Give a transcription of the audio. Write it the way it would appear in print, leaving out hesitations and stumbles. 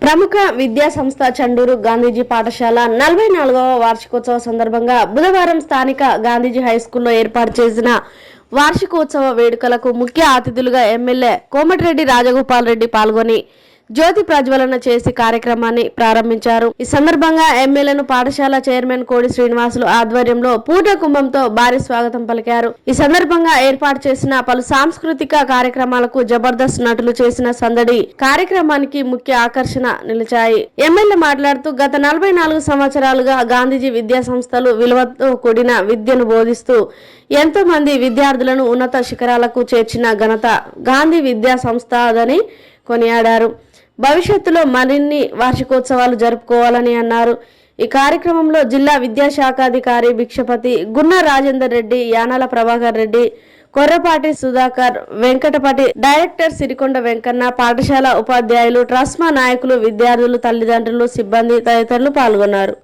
ప్రముఖ విద్యా సంస్థ చండూరు గాంధీజీ పాఠశాల 44వ వార్షికోత్సవ సందర్భంగా బుధవారం స్థానిక గాంధీజీ హైస్కూల్లో ఏర్పాటు చేసిన వార్షికోత్సవ వేడుకలకు ముఖ్య అతిథులుగా ఎమ్మెల్యే కోమటిరెడ్డి రాజగోపాల్ రెడ్డి పాల్గొని జ్యోతి ప్రజ్వలన చేసి కార్యక్రమాన్ని ప్రారంభించారు. ఈ సందర్భంగా ఎమ్మెల్యేను పాఠశాల చైర్మన్ కోడి శ్రీనివాసులు ఆధ్వర్యంలో పూర్ణ కుంభంతో భారీ స్వాగతం పలికారు. ఈ సందర్భంగా ఏర్పాటు చేసిన పలు సాంస్కృతిక కార్యక్రమాలకు జబర్దస్త్ నటులు చేసిన సందడి కార్యక్రమానికి ముఖ్య ఆకర్షణ నిలిచాయి. ఎమ్మెల్యే మాట్లాడుతూ గత 44 సంవత్సరాలుగా గాంధీజీ విద్యా సంస్థలు విలువతో కూడిన విద్యను బోధిస్తూ ఎంతో మంది విద్యార్థులను ఉన్నత శిఖరాలకు చేర్చిన ఘనత గాంధీ విద్యా సంస్థదని కొనియాడారు. భవిష్యత్తులో మరిన్ని వార్షికోత్సవాలు జరుపుకోవాలని అన్నారు. ఈ కార్యక్రమంలో జిల్లా విద్యాశాఖాధికారి భిక్షపతి, గున్న రాజేందర్ రెడ్డి, యానాల ప్రభాకర్ రెడ్డి, కొర్రపాటి సుధాకర్, వెంకటపటి డైరెక్టర్ సిరికొండ వెంకన్న, పాఠశాల ఉపాధ్యాయులు, ట్రస్మా నాయకులు, విద్యార్థులు, తల్లిదండ్రులు, సిబ్బంది తదితరులు పాల్గొన్నారు.